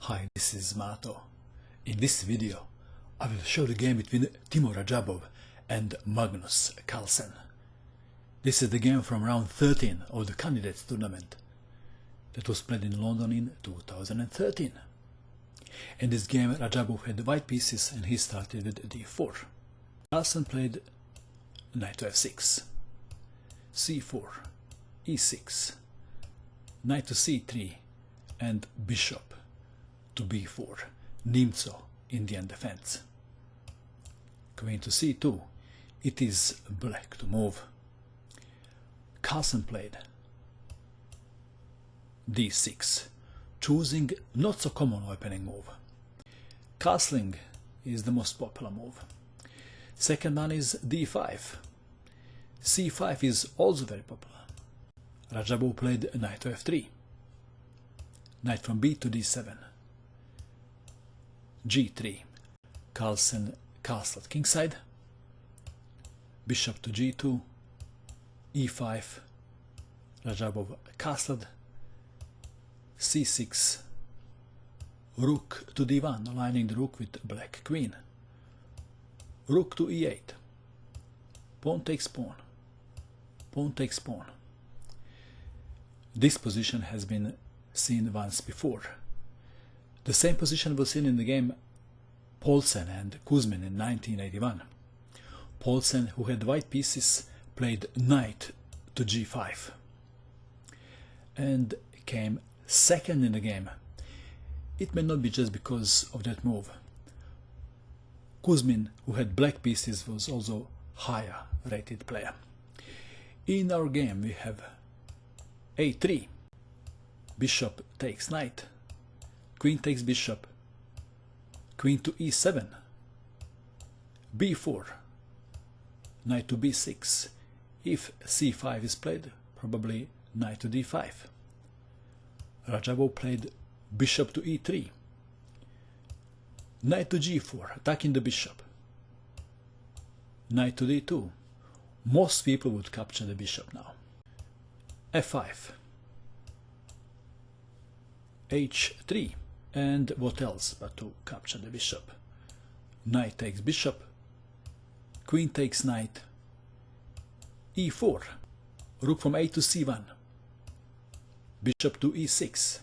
Hi, this is Mato. In this video, I will show the game between Timo Radjabov and Magnus Carlsen. This is the game from round 13 of the Candidates tournament that was played in London in 2013. In this game, Radjabov had white pieces and he started with d4. Carlsen played knight to f6, c4, e6, knight to c3 and bishop to b4, Nimzo Indian defense. Queen to c2, it is black to move. Carlsen played d6, choosing not so common opening move. Castling is the most popular move. Second one is d5. c5 is also very popular. Radjabov played knight to f3, knight from b to d7, g3, Carlsen castled kingside, bishop to g2, e5, Radjabov castled, c6, rook to d1, aligning the rook with black queen, rook to e8, pawn takes pawn, pawn takes pawn. This position has been seen once before. The same position was seen in the game Carlsen and Kuzmin in 1981. Carlsen, who had white pieces, played knight to g5 and came second in the game. It may not be just because of that move. Kuzmin, who had black pieces, was also higher rated player. In our game we have a3, bishop takes knight, queen takes bishop, queen to e7, b4, knight to b6. If c5 is played, probably knight to d5. Radjabov played bishop to e3, knight to g4, attacking the bishop, knight to d2. Most people would capture the bishop now. f5, h3, and what else but to capture the bishop? Knight takes bishop, queen takes knight, e4, rook from a to c1, bishop to e6,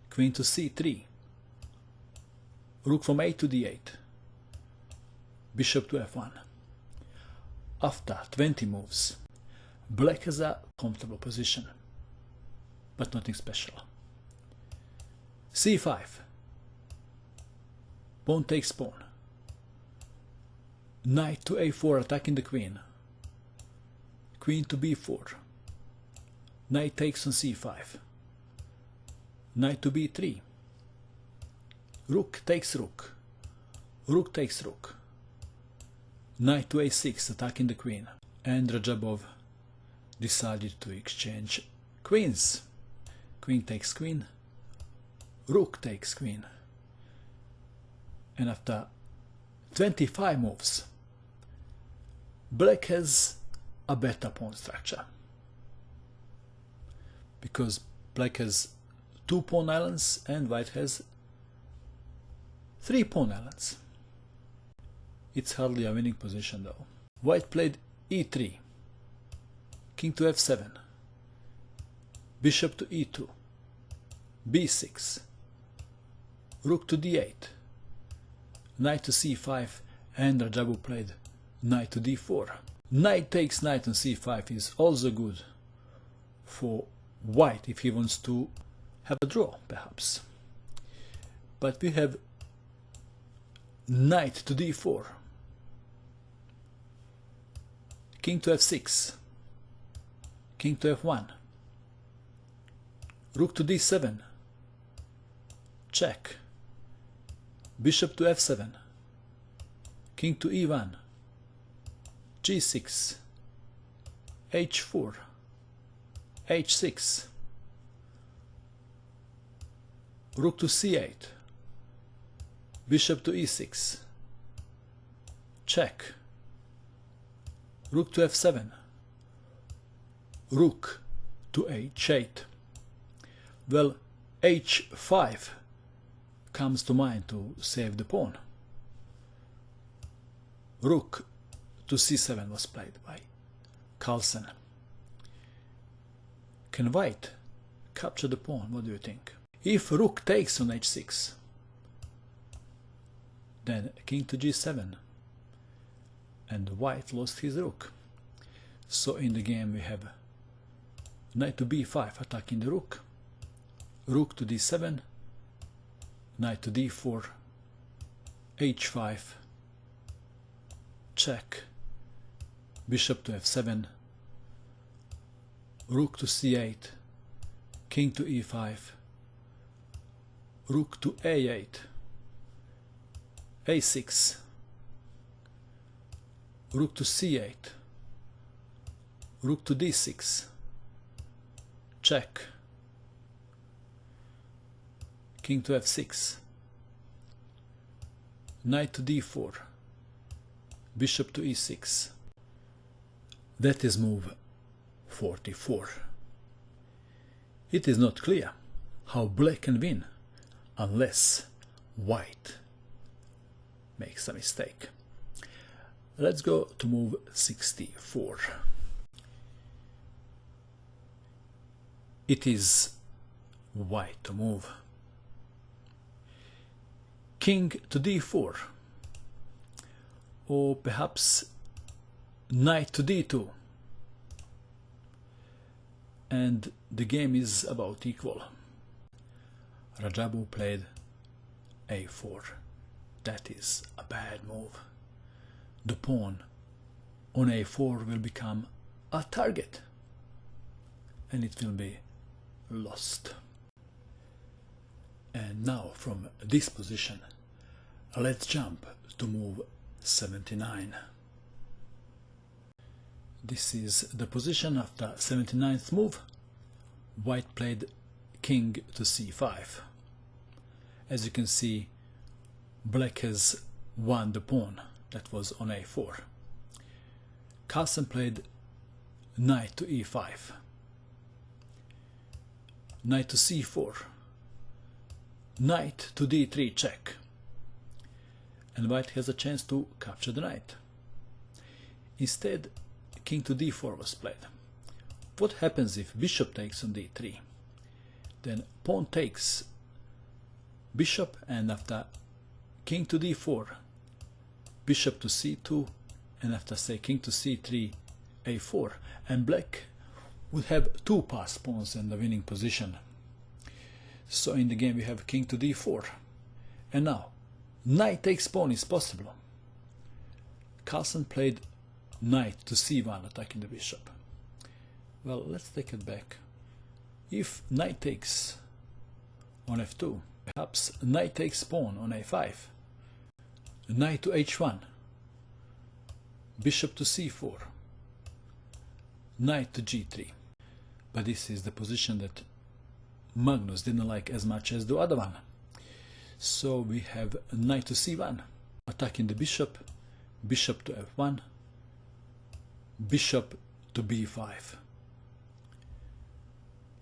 queen to c3, rook from a to d8, bishop to f1. After 20 moves, black has a comfortable position, but nothing special. c5, pawn takes pawn, knight to a4 attacking the queen, queen to b4, knight takes on c5, knight to b3, rook takes rook, rook takes rook, knight to a6 attacking the queen, and Radjabov decided to exchange queens. Queen takes queen, rook takes queen, and after 25 moves, black has a better pawn structure, because black has 2 pawn islands and white has 3 pawn islands. It's hardly a winning position though. White played e3, king to f7, bishop to e2, b6, rook to d8, knight to c5, and Radjabov played knight to d4. Knight takes knight on c5 is also good for white if he wants to have a draw, perhaps. But we have knight to d4, king to f6, king to f1, rook to d7, check, bishop to f7, king to e1, g6, h4, h6, rook to c8, bishop to e6, check, rook to f7, rook to h8. Well, h5 comes to mind to save the pawn? Rook to c7 was played by Carlsen. Can white capture the pawn? What do you think? If rook takes on h6, then king to g7, and white lost his rook. So in the game we have knight to b5 attacking the rook, rook to d7, knight to d4, h5, check, bishop to f7, rook to c8, king to e5, rook to a8, a6, rook to c8, rook to d6, check, king to f6, knight to d4, bishop to e6. That is move 44. It is not clear how black can win unless white makes a mistake. Let's go to move 64. It is white to move. King to d4, or perhaps knight to d2, and the game is about equal. Radjabov played a4. That is a bad move. The pawn on a4 will become a target, and it will be lost. And now from this position, let's jump to move 79. This is the position after 79th move. White played king to c5. As you can see, black has won the pawn that was on a4. Carlsen played knight to e5, knight to c4, knight to d3 check, and white has a chance to capture the knight. Instead, king to d4 was played. What happens if bishop takes on d3? Then pawn takes bishop, and after king to d4, bishop to c2, and after say king to c3, a4, and black would have two passed pawns in the winning position. So in the game we have king to d4, and now knight takes pawn is possible. Carlsen played knight to c1 attacking the bishop. Well, let's take it back. If knight takes on f2, perhaps knight takes pawn on a5, knight to h1, bishop to c4, knight to g3. But this is the position that Magnus didn't like as much as the other one. So we have knight to c1 attacking the bishop, bishop to f1, bishop to b5.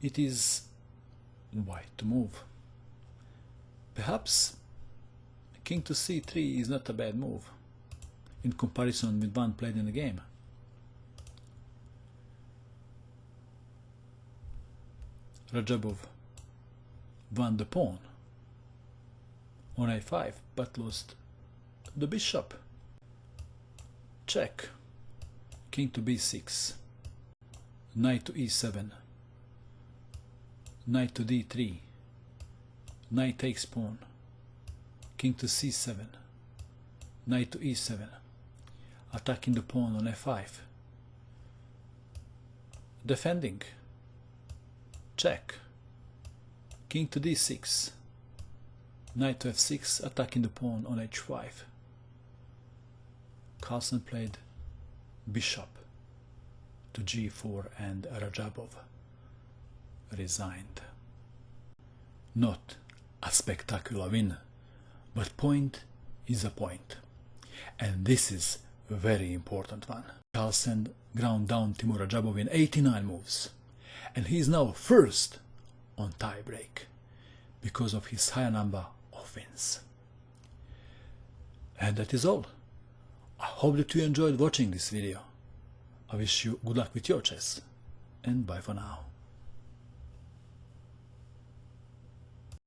It is white to move. Perhaps king to c3 is not a bad move in comparison with one played in the game. Radjabov won the pawn on a5 but lost the bishop. Check. King to b6, knight to e7, knight to d3, knight takes pawn, king to c7, knight to e7, attacking the pawn on f5, defending, check, king to d6, knight to f6, attacking the pawn on h5. Carlsen played bishop to g4, and Radjabov resigned. Not a spectacular win, but point is a point, and this is a very important one. Carlsen ground down Timur Radjabov in 89 moves, and he is now first on tie break because of his higher number of Radjabov wins. And that is all. I hope that you enjoyed watching this video. I wish you good luck with your chess, and bye for now.